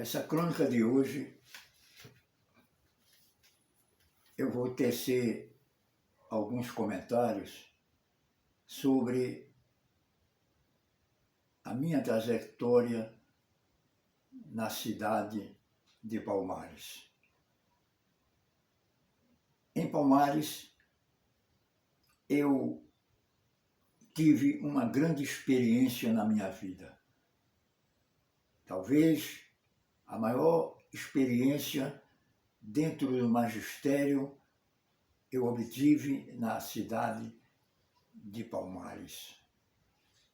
Essa crônica de hoje eu vou tecer alguns comentários sobre a minha trajetória na cidade de Palmares. Em Palmares, eu tive uma grande experiência na minha vida. Talvez a maior experiência dentro do magistério eu obtive na cidade de Palmares.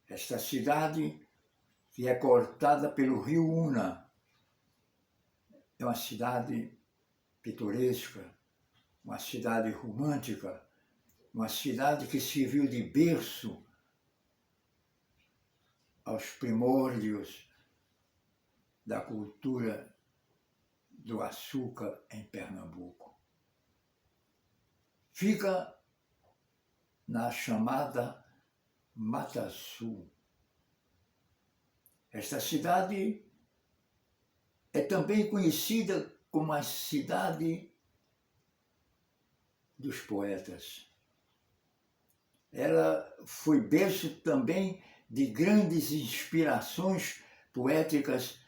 Esta cidade, que é cortada pelo rio Una, é uma cidade pitoresca, uma cidade romântica, uma cidade que serviu de berço aos primórdios da cultura do açúcar em Pernambuco. Fica na chamada Mata Sul. Esta cidade é também conhecida como a cidade dos poetas. Ela foi berço também de grandes inspirações poéticas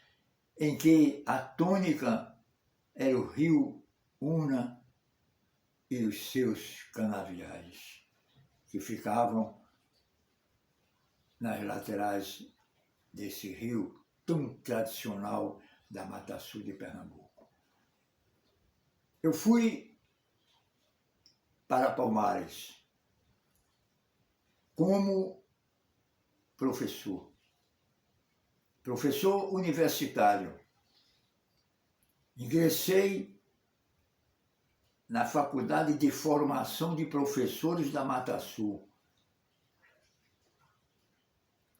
em que a tônica era o rio Una e os seus canaviais, que ficavam nas laterais desse rio tão tradicional da Mata Sul de Pernambuco. Eu fui para Palmares como professor universitário. Ingressei na Faculdade de Formação de Professores da Mata Sul,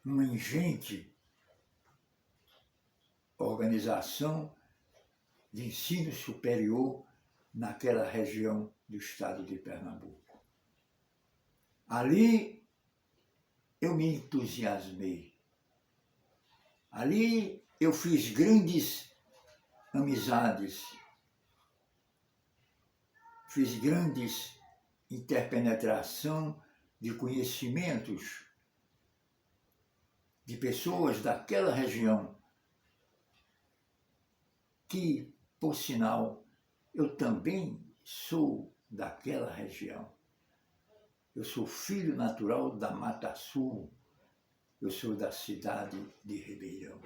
uma ingente organização de ensino superior naquela região do estado de Pernambuco. Ali eu me entusiasmei. Ali eu fiz grandes amizades, fiz grandes interpenetração de conhecimentos de pessoas daquela região, que, por sinal, eu também sou daquela região. Eu sou filho natural da Mata Sul, eu sou da cidade de Ribeirão.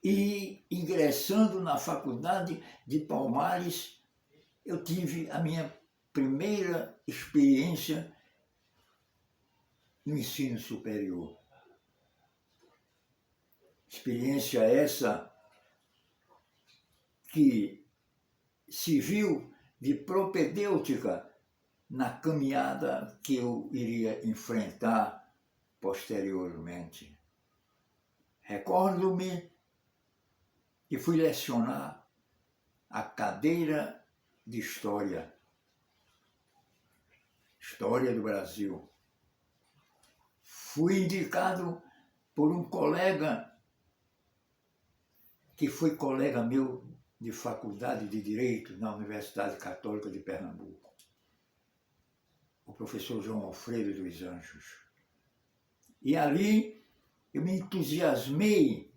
E, ingressando na Faculdade de Palmares, eu tive a minha primeira experiência no ensino superior. Experiência essa que serviu de propedêutica na caminhada que eu iria enfrentar posteriormente. Recordo-me que fui lecionar a cadeira de História do Brasil. Fui indicado por um colega que foi colega meu de faculdade de Direito na Universidade Católica de Pernambuco, o professor João Alfredo dos Anjos. E ali eu me entusiasmei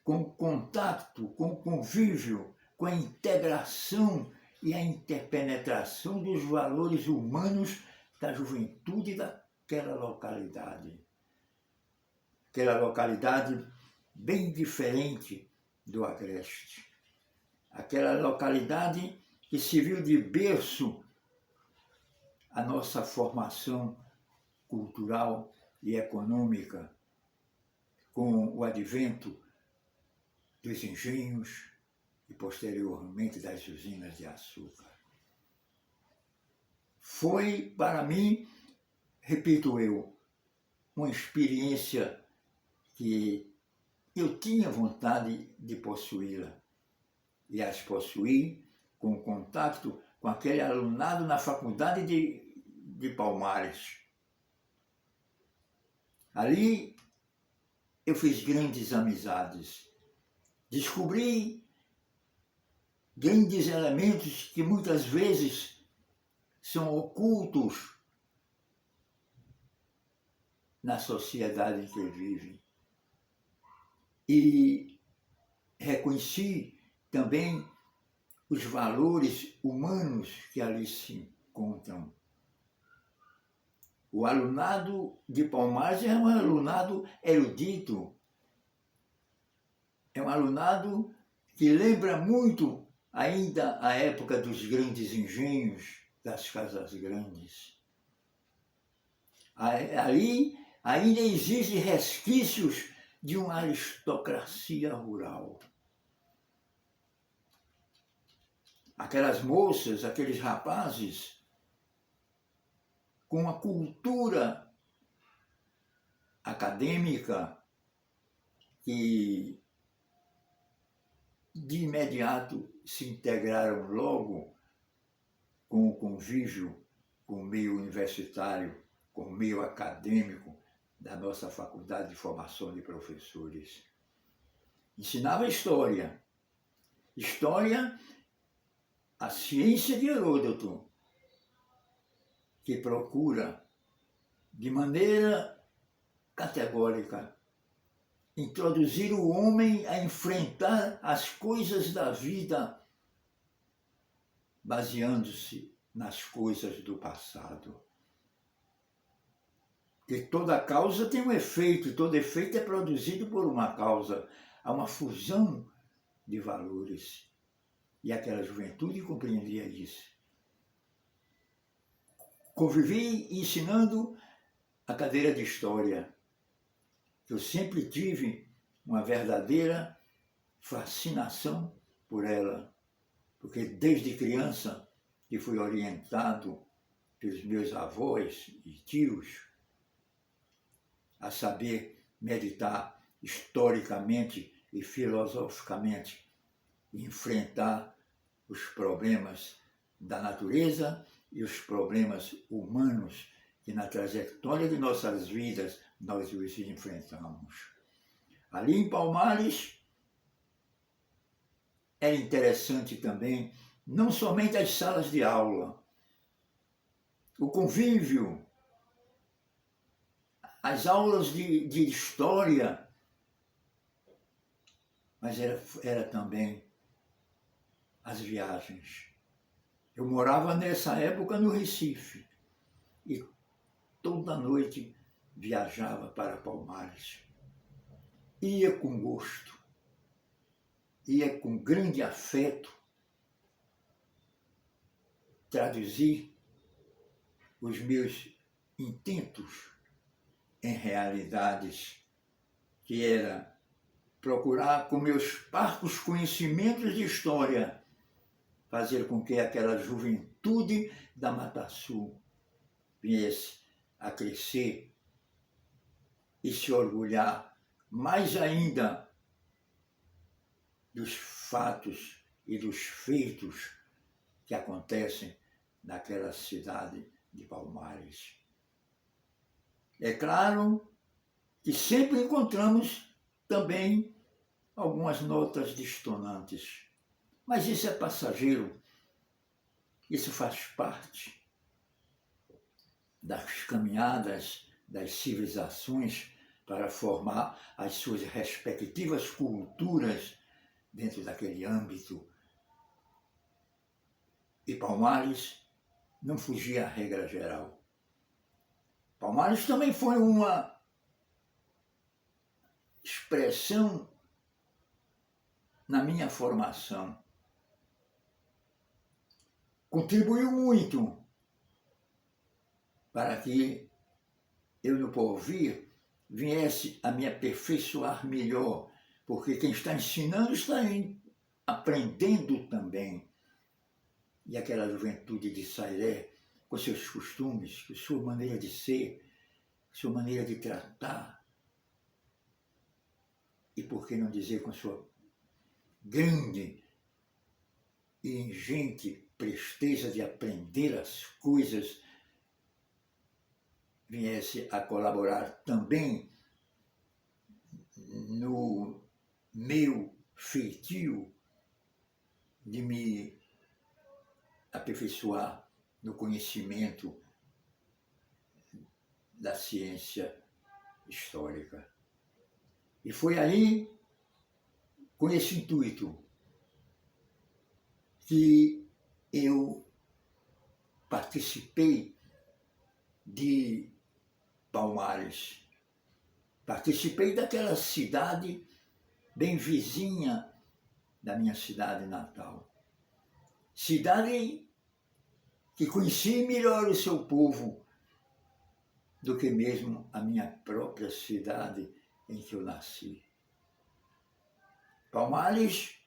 com o contato, com o convívio, com a integração e a interpenetração dos valores humanos da juventude daquela localidade. Aquela localidade bem diferente do Agreste. Aquela localidade que serviu de berço à nossa formação cultural e econômica, com o advento dos engenhos e, posteriormente, das usinas de açúcar. Foi, para mim, repito eu, uma experiência que eu tinha vontade de possuí-la. E as possuí com o contato com aquele alunado na Faculdade de Palmares. Ali eu fiz grandes amizades, Descobri grandes elementos que muitas vezes são ocultos na sociedade em que vive. E reconheci também os valores humanos que ali se encontram. O alunado de Palmares é um alunado erudito, é um alunado que lembra muito ainda a época dos grandes engenhos, das casas grandes. Ali ainda existem resquícios de uma aristocracia rural. Aquelas moças, aqueles rapazes, com uma cultura acadêmica que de imediato se integraram logo com o convívio com o meio universitário, com o meio acadêmico da nossa Faculdade de Formação de Professores. Ensinava história. História, a ciência de Heródoto, que procura, de maneira categórica, introduzir o homem a enfrentar as coisas da vida, baseando-se nas coisas do passado. Porque toda causa tem um efeito, e todo efeito é produzido por uma causa. Há uma fusão de valores. E aquela juventude compreendia isso. Convivi ensinando a cadeira de História. Eu sempre tive uma verdadeira fascinação por ela, porque desde criança que fui orientado pelos meus avós e tios a saber meditar historicamente e filosoficamente e enfrentar os problemas da natureza e os problemas humanos que na trajetória de nossas vidas nós os enfrentamos. Ali em Palmares era interessante também, não somente as salas de aula, o convívio, as aulas de história, mas era também as viagens. Eu morava nessa época no Recife e toda noite viajava para Palmares. Ia com gosto, ia com grande afeto traduzir os meus intentos em realidades, que era procurar, com meus parcos conhecimentos de história, fazer com que aquela juventude da Mata Sul viesse a crescer e se orgulhar mais ainda dos fatos e dos feitos que acontecem naquela cidade de Palmares. É claro que sempre encontramos também algumas notas dissonantes, mas isso é passageiro, isso faz parte das caminhadas das civilizações para formar as suas respectivas culturas dentro daquele âmbito. E Palmares não fugia à regra geral. Palmares também foi uma expressão na minha formação. Contribuiu muito para que eu, no porvir, viesse a me aperfeiçoar melhor, porque quem está ensinando está aprendendo também. E aquela juventude de Sairé, com seus costumes, com sua maneira de ser, sua maneira de tratar, e por que não dizer com sua grande e ingente presteza de aprender as coisas, viesse a colaborar também no meu feitio de me aperfeiçoar no conhecimento da ciência histórica. E foi aí, com esse intuito, que eu participei de Palmares. Participei daquela cidade bem vizinha da minha cidade natal. Cidade que conheci melhor o seu povo do que mesmo a minha própria cidade em que eu nasci. Palmares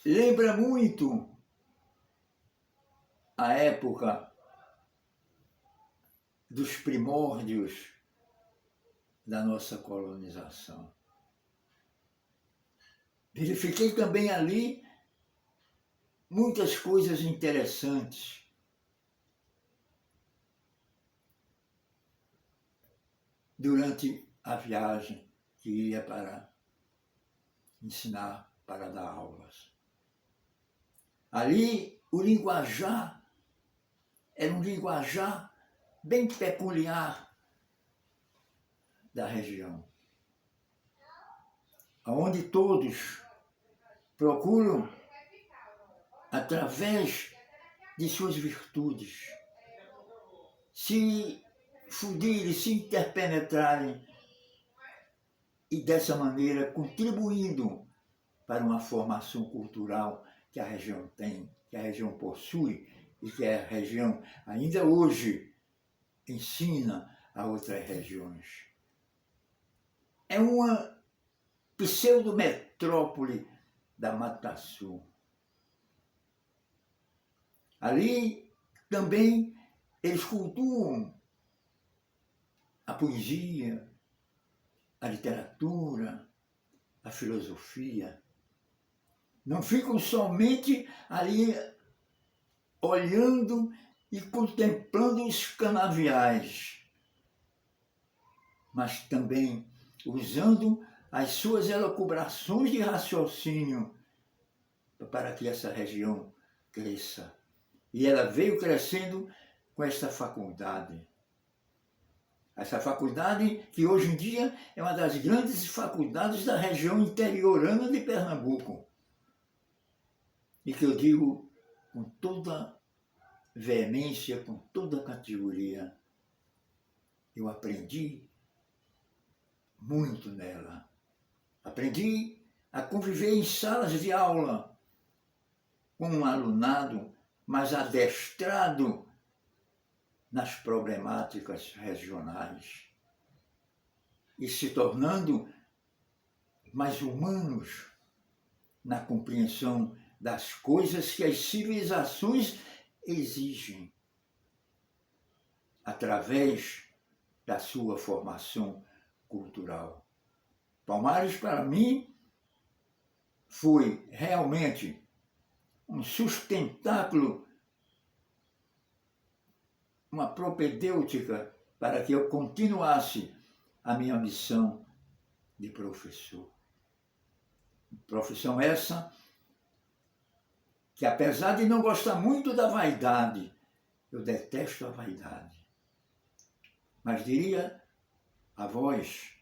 lembra muito a época dos primórdios da nossa colonização. Verifiquei também ali muitas coisas interessantes. Durante a viagem que ia para ensinar, para dar aulas. Ali o linguajar era um linguajar bem peculiar da região, onde todos procuram, através de suas virtudes, se fundirem, se interpenetrarem e, dessa maneira, contribuindo para uma formação cultural que a região tem, que a região possui e que a região ainda hoje ensina a outras regiões. É uma pseudo-metrópole da Mata Sul. Ali também eles cultuam a poesia, a literatura, a filosofia. Não ficam somente ali olhando e contemplando os canaviais, mas também usando as suas elucubrações de raciocínio para que essa região cresça. E ela veio crescendo com esta faculdade. Essa faculdade que hoje em dia é uma das grandes faculdades da região interiorana de Pernambuco. E que eu digo com toda veemência, com toda categoria, eu aprendi muito nela. Aprendi a conviver em salas de aula com um alunado mais adestrado nas problemáticas regionais e se tornando mais humanos na compreensão das coisas que as civilizações exigem através da sua formação cultural. Palmares, para mim, foi realmente um sustentáculo, uma propedêutica para que eu continuasse a minha missão de professor. Profissão essa que, apesar de não gostar muito da vaidade, eu detesto a vaidade. Mas diria a vós,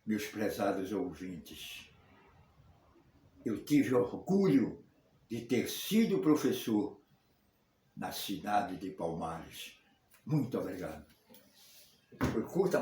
meus prezados ouvintes, eu tive orgulho de ter sido professor na cidade de Palmares. Muito obrigado. Foi curta,